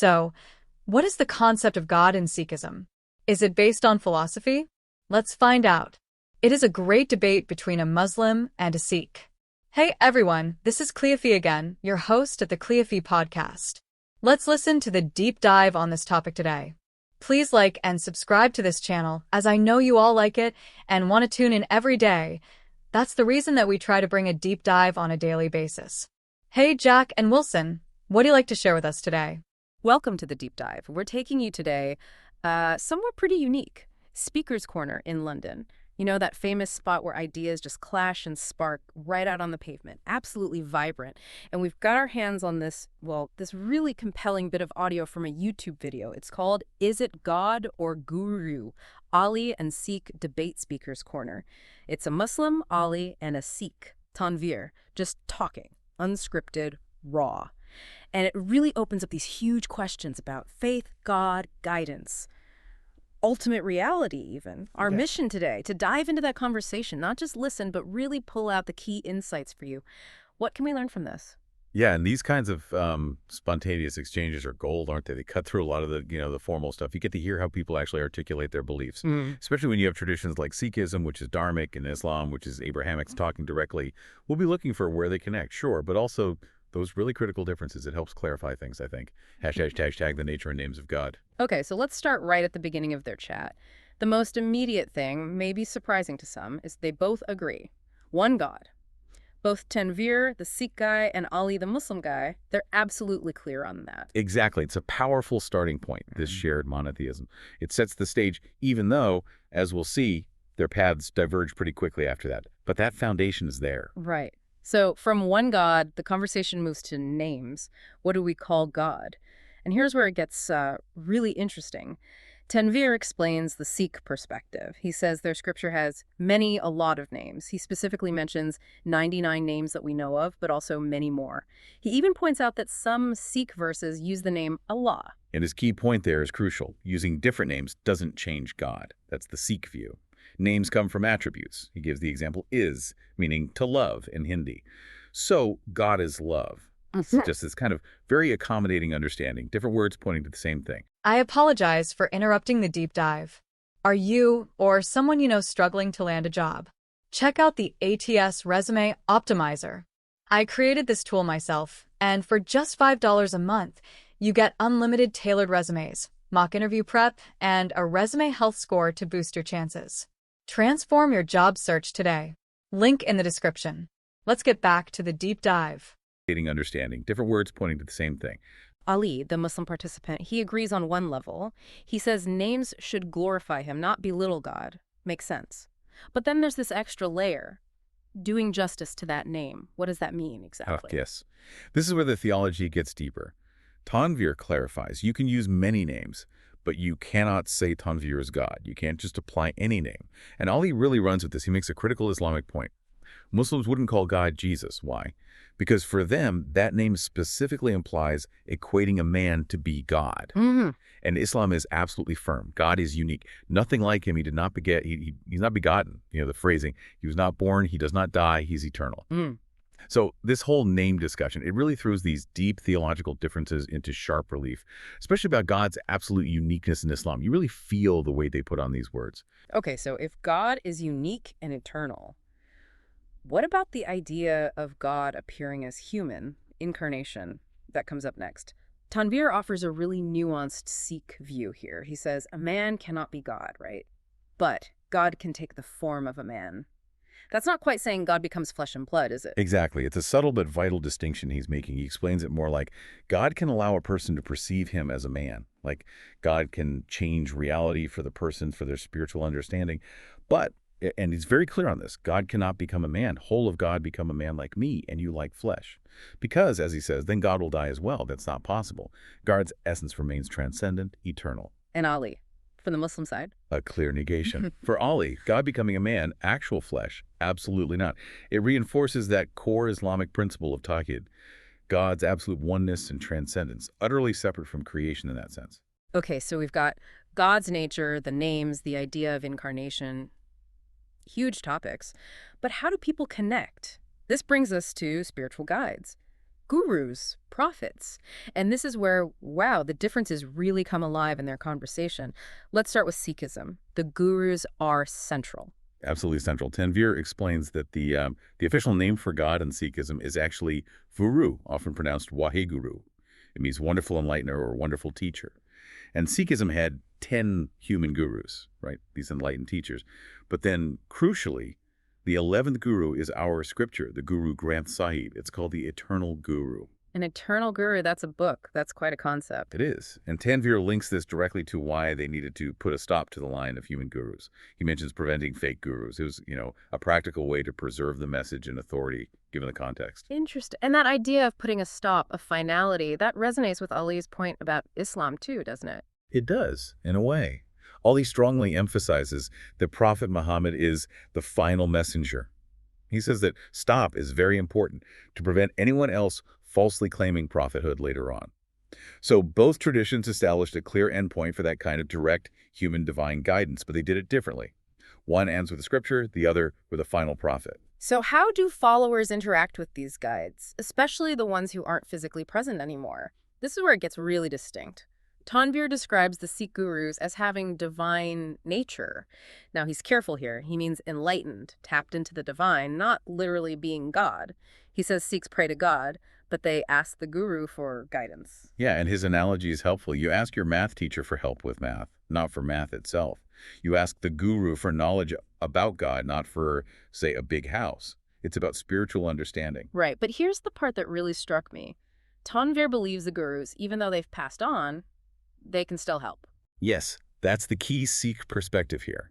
So, what is the concept of God in Sikhism? Is it based on philosophy? Let's find out. It is a great debate between a Muslim and a Sikh. Hey everyone, this is Cleophie again, your host at the Cleophie podcast. Let's listen to the deep dive on this topic today. Please like and subscribe to this channel, as I know you all like it and want to tune in every day. That's the reason that we try to bring a deep dive on a daily basis. Hey Jack and Wilson, what do you like to share with us today? Welcome to the deep dive. We're taking you today somewhere pretty unique. Speaker's Corner in London. You know, that famous spot where ideas just clash and spark right out on the pavement. Absolutely vibrant. And we've got our hands on this really compelling bit of audio from a YouTube video. It's called Is It God or Guru? Ali and Sikh Debate Speaker's Corner. It's a Muslim, Ali, and a Sikh, Tanvir, just talking, unscripted, raw. And it really opens up these huge questions about faith, God, guidance, ultimate reality even. Our mission today, to dive into that conversation, not just listen, but really pull out the key insights for you. What can we learn from this? Yeah, and these kinds of spontaneous exchanges are gold, aren't they? They cut through a lot of the formal stuff. You get to hear how people actually articulate their beliefs, especially when you have traditions like Sikhism, which is Dharmic, and Islam, which is Abrahamic, talking directly. We'll be looking for where they connect, sure, but also those really critical differences. It helps clarify things, I think. Hashtag the nature and names of God. Okay, so let's start right at the beginning of their chat. The most immediate thing, maybe surprising to some, is they both agree. One God. Both Tanvir, the Sikh guy, and Ali, the Muslim guy, they're absolutely clear on that. Exactly. It's a powerful starting point, this shared monotheism. It sets the stage, even though, as we'll see, their paths diverge pretty quickly after that. But that foundation is there. Right. So from one God, the conversation moves to names. What do we call God? And here's where it gets really interesting. Tanvir explains the Sikh perspective. He says their scripture has a lot of names. He specifically mentions 99 names that we know of, but also many more. He even points out that some Sikh verses use the name Allah. And his key point there is crucial. Using different names doesn't change God. That's the Sikh view. Names come from attributes. He gives the example is, meaning to love in Hindi. So God is love. It's just this kind of very accommodating understanding, different words pointing to the same thing. I apologize for interrupting the deep dive. Are you or someone you know struggling to land a job? Check out the ATS Resume Optimizer. I created this tool myself, and for just $5 a month, you get unlimited tailored resumes, mock interview prep, and a resume health score to boost your chances. Transform your job search today. Link in the description. Let's get back to the deep dive. Understanding, different words pointing to the same thing. Ali, the Muslim participant, he agrees on one level. He says names should glorify him, not belittle God. Makes sense. But then there's this extra layer, doing justice to that name. What does that mean exactly? Yes. This is where the theology gets deeper. Tanvir clarifies, you can use many names, but you cannot say Tanvir is God. You can't just apply any name. And Ali really runs with this. He makes a critical Islamic point. Muslims wouldn't call God Jesus. Why? Because for them, that name specifically implies equating a man to be God. And Islam is absolutely firm. God is unique. Nothing like him. He did not beget. He's not begotten. You know, the phrasing. He was not born. He does not die. He's eternal. So this whole name discussion, it really throws these deep theological differences into sharp relief, especially about God's absolute uniqueness in Islam. You really feel the way they put on these words. Okay, so if God is unique and eternal, what about the idea of God appearing as human, incarnation? That comes up next. Tanvir offers a really nuanced Sikh view here. He says, a man cannot be God, right? But God can take the form of a man. That's not quite saying God becomes flesh and blood, is it? Exactly. It's a subtle but vital distinction he's making. He explains it more like God can allow a person to perceive him as a man. Like God can change reality for the person, for their spiritual understanding. But and he's very clear on this. God cannot become a man. Whole of God become a man like me and you like flesh. Because, as he says, then God will die as well. That's not possible. God's essence remains transcendent, eternal. And Ali, from the Muslim side? A clear negation. For Ali, God becoming a man, actual flesh, absolutely not. It reinforces that core Islamic principle of tawhid, God's absolute oneness and transcendence, utterly separate from creation in that sense. Okay, so we've got God's nature, the names, the idea of incarnation. Huge topics. But how do people connect? This brings us to spiritual guides. gurus, prophets. And this is where, wow, the differences really come alive in their conversation. Let's start with Sikhism. The gurus are central. Absolutely central. Tanvir explains that the official name for God in Sikhism is actually Guru, often pronounced Waheguru. It means wonderful enlightener or wonderful teacher. And Sikhism had 10 human gurus, right? These enlightened teachers. But then, crucially, the 11th guru is our scripture, the Guru Granth Sahib. It's called the Eternal Guru. An eternal guru, that's a book. That's quite a concept. It is. And Tanvir links this directly to why they needed to put a stop to the line of human gurus. He mentions preventing fake gurus. It was, a practical way to preserve the message and authority, given the context. Interesting. And that idea of putting a stop, a finality, that resonates with Ali's point about Islam too, doesn't it? It does, in a way. Ali strongly emphasizes that Prophet Muhammad is the final messenger. He says that stop is very important to prevent anyone else falsely claiming prophethood later on. So both traditions established a clear endpoint for that kind of direct human divine guidance, but they did it differently. One ends with the scripture, the other with a final prophet. So how do followers interact with these guides, especially the ones who aren't physically present anymore? This is where it gets really distinct. Tanvir describes the Sikh gurus as having divine nature. Now, he's careful here. He means enlightened, tapped into the divine, not literally being God. He says Sikhs pray to God, but they ask the guru for guidance. Yeah, and his analogy is helpful. You ask your math teacher for help with math, not for math itself. You ask the guru for knowledge about God, not for, say, a big house. It's about spiritual understanding. Right, but here's the part that really struck me. Tanvir believes the gurus, even though they've passed on, they can still help. Yes, that's the key Sikh perspective here.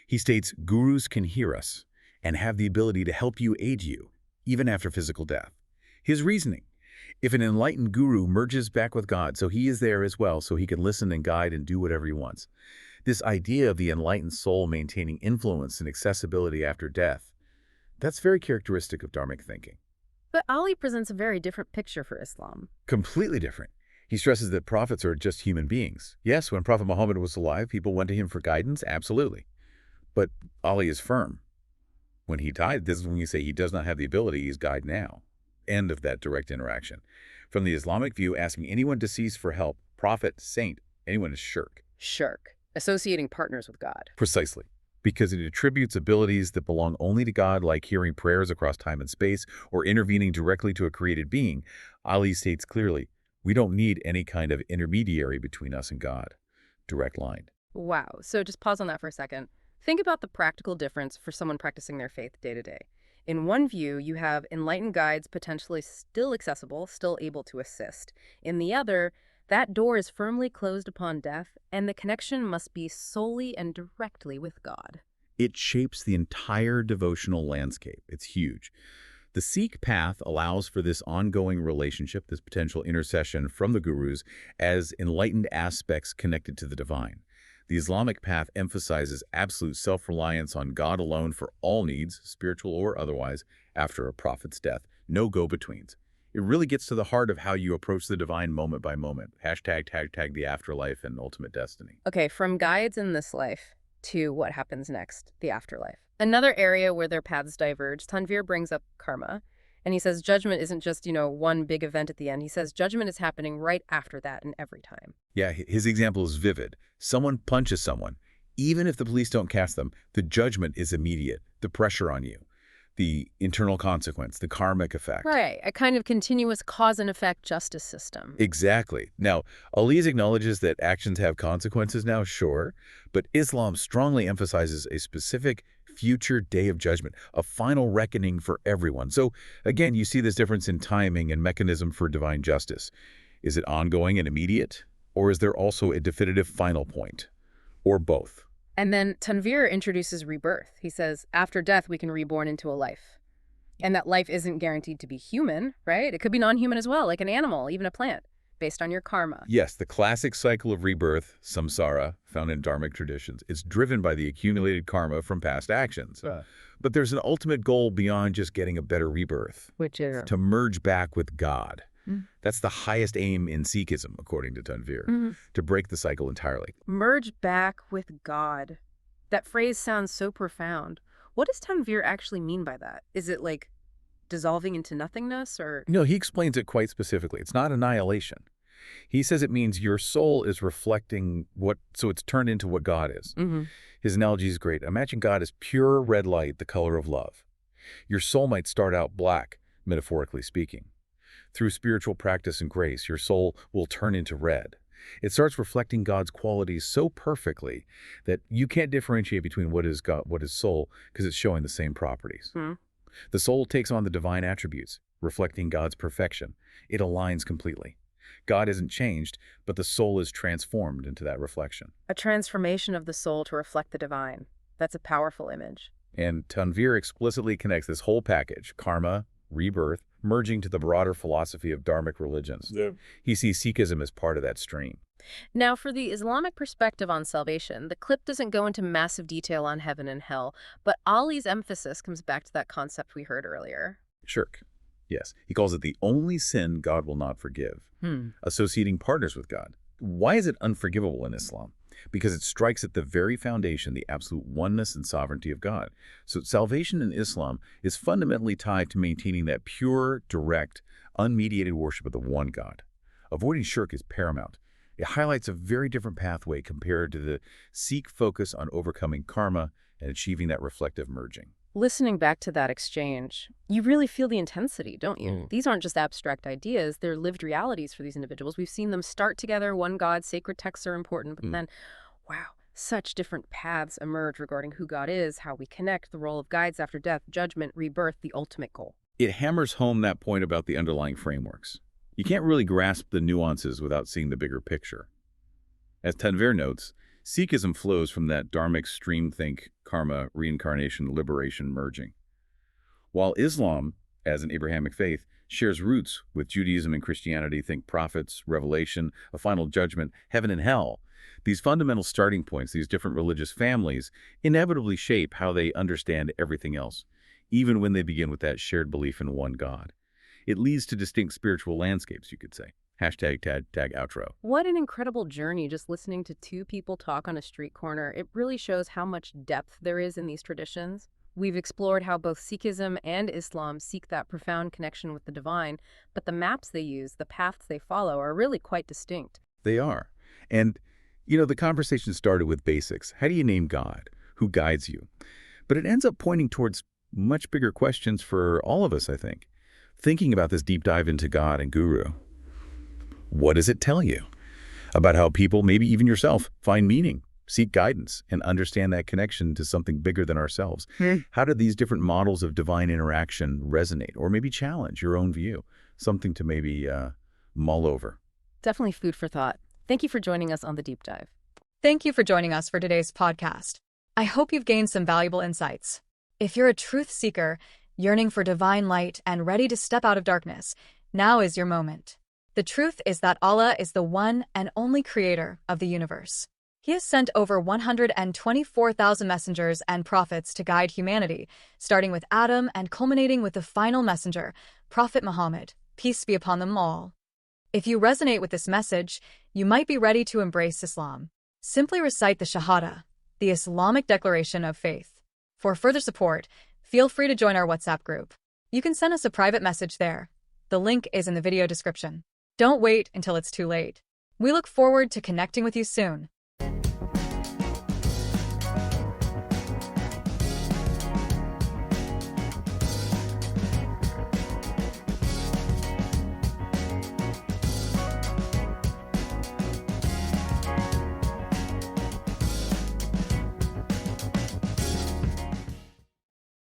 He states gurus can hear us and have the ability to help you, aid you, even after physical death. His reasoning: if an enlightened guru merges back with God, so he is there as well, so he can listen and guide and do whatever he wants. This idea of the enlightened soul maintaining influence and accessibility after death, that's very characteristic of Dharmic thinking. But Ali presents a very different picture for Islam. Completely different. He stresses that prophets are just human beings. Yes, when Prophet Muhammad was alive, people went to him for guidance, absolutely. But Ali is firm. When he died, this is when you say he does not have the ability, he's God now. End of that direct interaction. From the Islamic view, asking anyone deceased for help, prophet, saint, anyone is shirk. Shirk, associating partners with God. Precisely. Because it attributes abilities that belong only to God, like hearing prayers across time and space or intervening directly to a created being. Ali states clearly, we don't need any kind of intermediary between us and God. Direct line. Wow. So just pause on that for a second. Think about the practical difference for someone practicing their faith day to day. In one view, you have enlightened guides potentially still accessible, still able to assist. In the other, that door is firmly closed upon death, and the connection must be solely and directly with God. It shapes the entire devotional landscape. It's huge. The Sikh path allows for this ongoing relationship, this potential intercession from the gurus as enlightened aspects connected to the divine. The Islamic path emphasizes absolute self-reliance on God alone for all needs, spiritual or otherwise, after a prophet's death. No go-betweens. It really gets to the heart of how you approach the divine moment by moment. Hashtag the afterlife and ultimate destiny. Okay, from guides in this life to what happens next, the afterlife. Another area where their paths diverge, Tanvir brings up karma. And he says judgment isn't just, one big event at the end. He says judgment is happening right after that and every time. Yeah, his example is vivid. Someone punches someone. Even if the police don't catch them, the judgment is immediate. The pressure on you, the internal consequence, the karmic effect. Right, a kind of continuous cause and effect justice system. Exactly. Now, Ali acknowledges that actions have consequences now, sure, but Islam strongly emphasizes a specific future day of judgment, a final reckoning for everyone. So, again, you see this difference in timing and mechanism for divine justice. Is it ongoing and immediate, or is there also a definitive final point, or both? And then Tanvir introduces rebirth. He says, after death, we can reborn into a life. And that life isn't guaranteed to be human, right? It could be non-human as well, like an animal, even a plant, based on your karma. Yes, the classic cycle of rebirth, samsara, found in Dharmic traditions, is driven by the accumulated karma from past actions. But there's an ultimate goal beyond just getting a better rebirth. Which is? To merge back with God. That's the highest aim in Sikhism, according to Tanvir, to break the cycle entirely. Merge back with God. That phrase sounds so profound. What does Tanvir actually mean by that? Is it like dissolving into nothingness, or? No, he explains it quite specifically. It's not annihilation. He says it means your soul is reflecting so it's turned into what God is. Mm-hmm. His analogy is great. Imagine God as pure red light, the color of love. Your soul might start out black, metaphorically speaking. Through spiritual practice and grace, your soul will turn into red. It starts reflecting God's qualities so perfectly that you can't differentiate between what is God, what is soul, because it's showing the same properties. Hmm. The soul takes on the divine attributes, reflecting God's perfection. It aligns completely. God isn't changed, but the soul is transformed into that reflection. A transformation of the soul to reflect the divine. That's a powerful image. And Tanvir explicitly connects this whole package, karma, rebirth, merging to the broader philosophy of dharmic religions. Yeah. He sees Sikhism as part of that stream. Now, for the Islamic perspective on salvation, the clip doesn't go into massive detail on heaven and hell, but Ali's emphasis comes back to that concept we heard earlier. Shirk. Yes. He calls it the only sin God will not forgive. Associating partners with God. Why is it unforgivable in Islam? Because it strikes at the very foundation, the absolute oneness and sovereignty of God. So salvation in Islam is fundamentally tied to maintaining that pure, direct, unmediated worship of the one God. Avoiding shirk is paramount. It highlights a very different pathway compared to the Sikh focus on overcoming karma and achieving that reflective merging. Listening back to that exchange, you really feel the intensity, don't you? Mm. These aren't just abstract ideas, they're lived realities for these individuals. We've seen them start together, one God, sacred texts are important, but then, wow, such different paths emerge regarding who God is, how we connect, the role of guides after death, judgment, rebirth, the ultimate goal. It hammers home that point about the underlying frameworks. You can't really grasp the nuances without seeing the bigger picture. As Tanvir notes, Sikhism flows from that dharmic stream think, karma, reincarnation, liberation, merging. While Islam, as an Abrahamic faith, shares roots with Judaism and Christianity, think prophets, revelation, a final judgment, heaven and hell, these fundamental starting points, these different religious families, inevitably shape how they understand everything else, even when they begin with that shared belief in one God. It leads to distinct spiritual landscapes, you could say. Hashtag tag outro. What an incredible journey just listening to two people talk on a street corner. It really shows how much depth there is in these traditions. We've explored how both Sikhism and Islam seek that profound connection with the divine, but the maps they use, the paths they follow, are really quite distinct. They are. And, the conversation started with basics. How do you name God? Who guides you? But it ends up pointing towards much bigger questions for all of us, I think. Thinking about this deep dive into God and Guru. What does it tell you about how people, maybe even yourself, find meaning, seek guidance, and understand that connection to something bigger than ourselves? How do these different models of divine interaction resonate or maybe challenge your own view? Something to maybe mull over. Definitely food for thought. Thank you for joining us on The Deep Dive. Thank you for joining us for today's podcast. I hope you've gained some valuable insights. If you're a truth seeker, yearning for divine light and ready to step out of darkness, now is your moment. The truth is that Allah is the one and only creator of the universe. He has sent over 124,000 messengers and prophets to guide humanity, starting with Adam and culminating with the final messenger, Prophet Muhammad, peace be upon them all. If you resonate with this message, you might be ready to embrace Islam. Simply recite the Shahada, the Islamic declaration of faith. For further support, feel free to join our WhatsApp group. You can send us a private message there. The link is in the video description. Don't wait until it's too late. We look forward to connecting with you soon.